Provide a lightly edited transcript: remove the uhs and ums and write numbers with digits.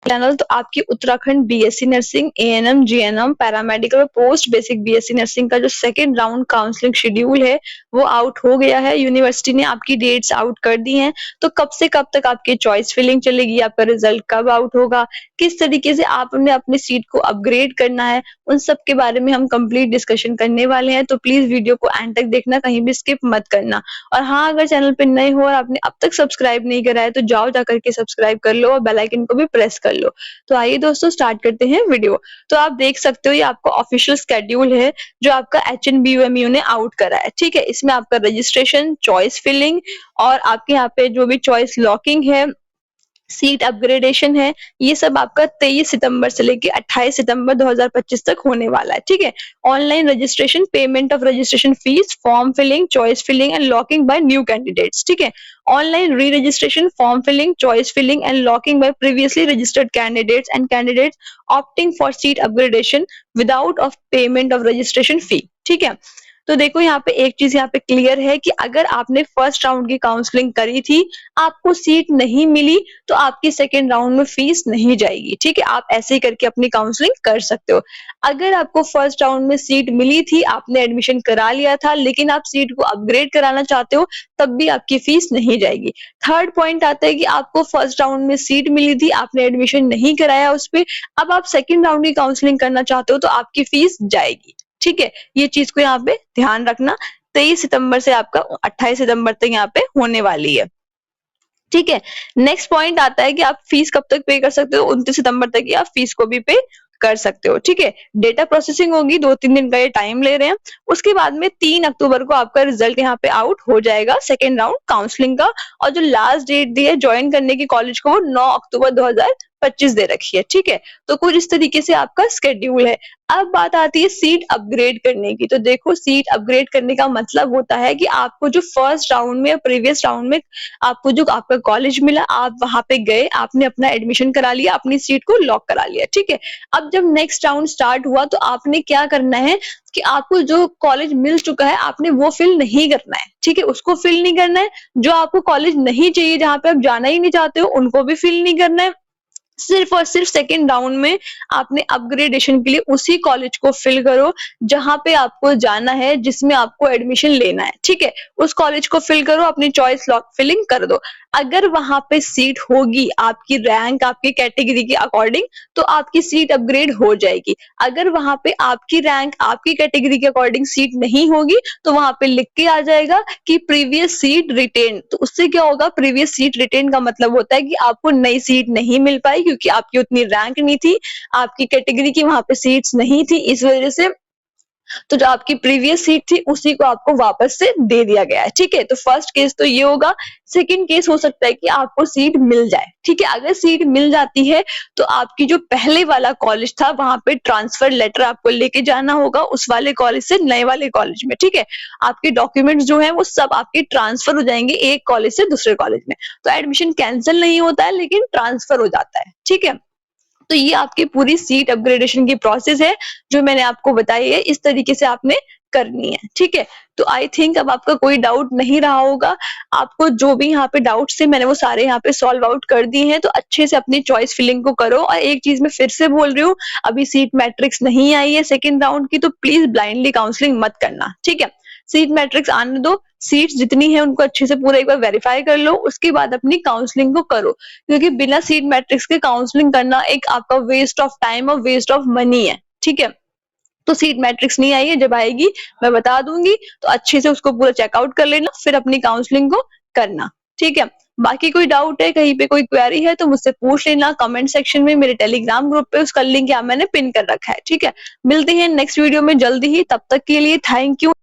Channel तो आपकी Uttarakhand BSc nursing, ANM, GNM, paramedical और पोस्ट बेसिक बीएससी नर्सिंग का जो सेकंड राउंड काउंसलिंग शेड्यूल है वो आउट हो गया है। यूनिवर्सिटी ने आपकी डेट्स आउट कर दी हैं। तो कब से कब तक आपकी चॉइस फिलिंग चलेगी, आपका रिजल्ट कब आउट होगा, किस तरीके से आपने अपनी सीट को अपग्रेड करना है, उन सब के बारे में हम कंप्लीट डिस्कशन करने वाले हैं। तो प्लीज वीडियो को एंड तक देखना, कहीं भी स्किप मत करना। और हाँ, अगर चैनल पे नए हो और आपने अब तक सब्सक्राइब नहीं करा है तो जाओ जाकर के सब्सक्राइब कर लो और बेल आइकन को भी प्रेस कर लो। तो आइए दोस्तों स्टार्ट करते हैं वीडियो। तो आप देख सकते हो ये आपका ऑफिशियल स्केड्यूल है जो आपका HNBUMU ने आउट करा है। ठीक है, इसमें आपका रजिस्ट्रेशन, चॉइस फिलिंग और आपके यहाँ पे जो भी चॉइस लॉकिंग है, सीट अपग्रेडेशन है, ये सब आपका 23 सितंबर से लेके 28 सितंबर 2025 तक होने वाला है। ठीक है, online registration, payment of registration fees, form filling, choice filling and locking by new candidates. ठीक है, online re registration, form filling, choice filling and locking by previously registered candidates and candidates opting for seat upgradation without of payment of registration fee. ठीक है, तो देखो यहाँ पे एक चीज यहाँ पे क्लियर है कि अगर आपने फर्स्ट राउंड की काउंसलिंग करी थी, आपको सीट नहीं मिली, तो आपकी सेकेंड राउंड में फीस नहीं जाएगी। ठीक है, आप ऐसे ही करके अपनी काउंसलिंग कर सकते हो। अगर आपको फर्स्ट राउंड में सीट मिली थी, आपने एडमिशन करा लिया था, लेकिन आप सीट को अपग्रेड कराना चाहते हो, तब भी आपकी फीस नहीं जाएगी। थर्ड पॉइंट आता है कि आपको फर्स्ट राउंड में सीट मिली थी, आपने एडमिशन नहीं कराया उस पर, अब आप सेकेंड राउंड की काउंसलिंग करना चाहते हो तो आपकी फीस जाएगी। ठीक है, ये चीज को यहाँ पे ध्यान रखना। 23 सितंबर से आपका 28 सितंबर तक यहाँ पे होने वाली है। ठीक है, नेक्स्ट पॉइंट आता है कि आप फीस कब तक पे कर सकते हो, 29 सितंबर तक ही आप फीस को भी पे कर सकते हो। ठीक है, डेटा प्रोसेसिंग होगी, 2-3 दिन का ये टाइम ले रहे हैं। उसके बाद में 3 अक्टूबर को आपका रिजल्ट यहाँ पे आउट हो जाएगा सेकेंड राउंड काउंसलिंग का, और जो लास्ट डेट दी है ज्वाइन करने की कॉलेज को, वो 9 अक्टूबर 2025 दे रखी है। ठीक है, तो कुछ इस तरीके से आपका स्केड्यूल है। अब बात आती है सीट अपग्रेड करने की। तो देखो, सीट अपग्रेड करने का मतलब होता है कि आपको जो फर्स्ट राउंड में, प्रीवियस राउंड में आपको जो आपका कॉलेज मिला, आप वहां पे गए, आपने अपना एडमिशन करा लिया, अपनी सीट को लॉक करा लिया। ठीक है, अब जब नेक्स्ट राउंड स्टार्ट हुआ तो आपने क्या करना है कि आपको जो कॉलेज मिल चुका है आपने वो फिल नहीं करना है। ठीक है, उसको फिल नहीं करना है। जो आपको कॉलेज नहीं चाहिए, जहां पे आप जाना ही नहीं चाहते हो, उनको भी फिल नहीं करना है। सिर्फ और सिर्फ सेकेंड राउंड में आपने अपग्रेडेशन के लिए उसी कॉलेज को फिल करो जहां पे आपको जाना है, जिसमें आपको एडमिशन लेना है। ठीक है, उस कॉलेज को फिल करो, अपनी चॉइस लॉक फिलिंग कर दो। अगर वहां पे सीट होगी, आपकी रैंक आपकी कैटेगरी के अकॉर्डिंग, तो आपकी सीट अपग्रेड हो जाएगी। अगर वहां पे आपकी रैंक आपकी कैटेगरी के अकॉर्डिंग सीट नहीं होगी, तो वहां पे लिख के आ जाएगा कि प्रीवियस सीट रिटेन। तो उससे क्या होगा, प्रीवियस सीट रिटेन का मतलब होता है कि आपको नई सीट नहीं मिल पाई, क्योंकि आपकी उतनी रैंक नहीं थी, आपकी कैटेगरी की वहां पे सीट्स नहीं थी, इस वजह से तो जो आपकी प्रीवियस सीट थी उसी को आपको वापस से दे दिया गया है। ठीक है, तो फर्स्ट केस तो ये होगा। सेकंड केस हो सकता है कि आपको सीट मिल जाए। ठीक है, अगर सीट मिल जाती है तो आपकी जो पहले वाला कॉलेज था वहां पे ट्रांसफर लेटर आपको लेके जाना होगा उस वाले कॉलेज से नए वाले कॉलेज में। ठीक है, आपके डॉक्यूमेंट्स जो है वो सब आपके ट्रांसफर हो जाएंगे एक कॉलेज से दूसरे कॉलेज में। तो एडमिशन कैंसिल नहीं होता है, लेकिन ट्रांसफर हो जाता है। ठीक है, तो ये आपकी पूरी सीट अपग्रेडेशन की प्रोसेस है जो मैंने आपको बताई है, इस तरीके से आपने करनी है। ठीक है, तो आई थिंक अब आपका कोई डाउट नहीं रहा होगा। आपको जो भी यहाँ पे डाउट्स थे मैंने वो सारे यहाँ पे सॉल्व आउट कर दिए हैं। तो अच्छे से अपनी चॉइस फिलिंग को करो। और एक चीज मैं फिर से बोल रही हूँ, अभी सीट मैट्रिक्स नहीं आई है सेकेंड राउंड की, तो प्लीज ब्लाइंडली काउंसलिंग मत करना। ठीक है, सीट मैट्रिक्स आने दो, सीट्स जितनी है उनको अच्छे से पूरा एक बार वेरीफाई कर लो, उसके बाद अपनी काउंसलिंग को करो। क्योंकि बिना सीट मैट्रिक्स के काउंसलिंग करना एक आपका वेस्ट ऑफ टाइम और वेस्ट ऑफ मनी है। ठीक है, तो सीट मैट्रिक्स नहीं आई है, जब आएगी मैं बता दूंगी, तो अच्छे से उसको पूरा चेकआउट कर लेना, फिर अपनी काउंसलिंग को करना। ठीक है, बाकी कोई डाउट है, कहीं पे कोई क्वेरी है तो मुझसे पूछ लेना कमेंट सेक्शन में, मेरे टेलीग्राम ग्रुप पे उसका लिंक यहाँ मैंने पिन कर रखा है। ठीक है, मिलते हैं नेक्स्ट वीडियो में जल्दी ही, तब तक के लिए थैंक यू।